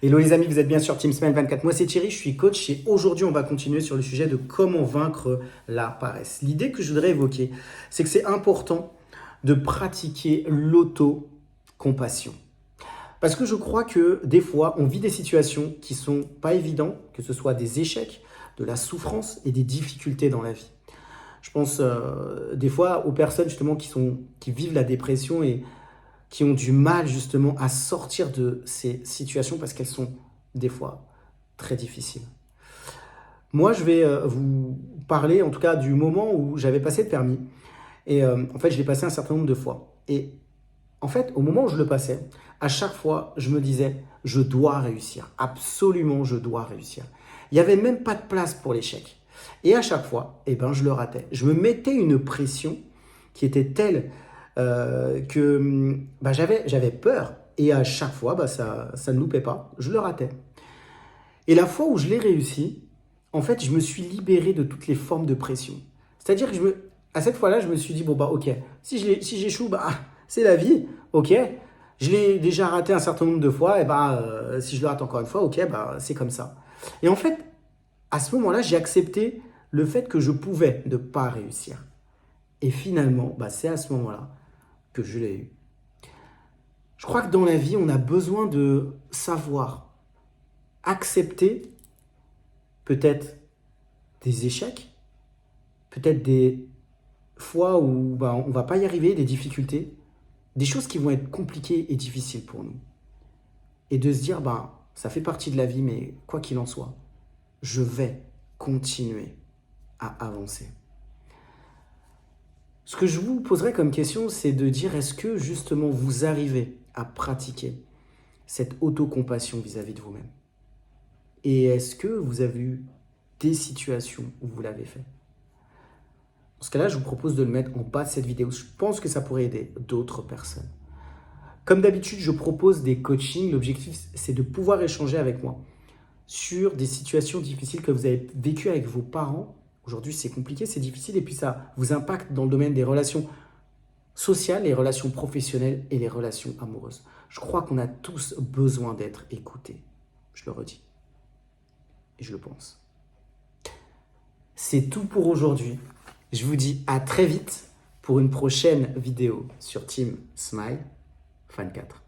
Hello les amis, vous êtes bien sur Team Smile 24. Moi c'est Thierry, je suis coach et aujourd'hui on va continuer sur le sujet de comment vaincre la paresse. L'idée que je voudrais évoquer, c'est que c'est important de pratiquer l'auto-compassion. Parce que je crois que des fois on vit des situations qui sont pas évidentes, que ce soit des échecs, de la souffrance et des difficultés dans la vie. Je pense des fois aux personnes justement qui vivent la dépression et qui ont du mal justement à sortir de ces situations parce qu'elles sont des fois très difficiles. Moi, je vais vous parler en tout cas du moment où j'avais passé le permis. Et en fait, je l'ai passé un certain nombre de fois. Et en fait, au moment où je le passais, à chaque fois, je me disais, je dois réussir. Absolument, je dois réussir. Il n'y avait même pas de place pour l'échec. Et à chaque fois, eh ben, je le ratais. Je me mettais une pression qui était telle que bah, j'avais peur. Et à chaque fois, bah, ça ne loupait pas. Je le ratais. Et la fois où je l'ai réussi, en fait, je me suis libéré de toutes les formes de pression. C'est-à-dire que à cette fois-là, je me suis dit, bon, bah, ok, si j'échoue, bah, c'est la vie, ok. Je l'ai déjà raté un certain nombre de fois, et bah, si je le rate encore une fois, ok, bah, c'est comme ça. Et en fait, à ce moment-là, j'ai accepté le fait que je pouvais ne pas réussir. Et finalement, bah, c'est à ce moment-là que je l'ai eu. Je crois que dans la vie, on a besoin de savoir accepter peut-être des échecs, peut-être des fois où bah, on ne va pas y arriver, des difficultés, des choses qui vont être compliquées et difficiles pour nous. Et de se dire, bah, ça fait partie de la vie, mais quoi qu'il en soit, je vais continuer à avancer. Ce que je vous poserai comme question, c'est de dire, est-ce que justement vous arrivez à pratiquer cette autocompassion vis-à-vis de vous-même? Et est-ce que vous avez eu des situations où vous l'avez fait? Dans ce cas-là, je vous propose de le mettre en bas de cette vidéo. Je pense que ça pourrait aider d'autres personnes. Comme d'habitude, je propose des coachings. L'objectif, c'est de pouvoir échanger avec moi sur des situations difficiles que vous avez vécues avec vos parents. Aujourd'hui, c'est compliqué, c'est difficile, et puis ça vous impacte dans le domaine des relations sociales, les relations professionnelles et les relations amoureuses. Je crois qu'on a tous besoin d'être écoutés. Je le redis. Et je le pense. C'est tout pour aujourd'hui. Je vous dis à très vite pour une prochaine vidéo sur Team Smile 24.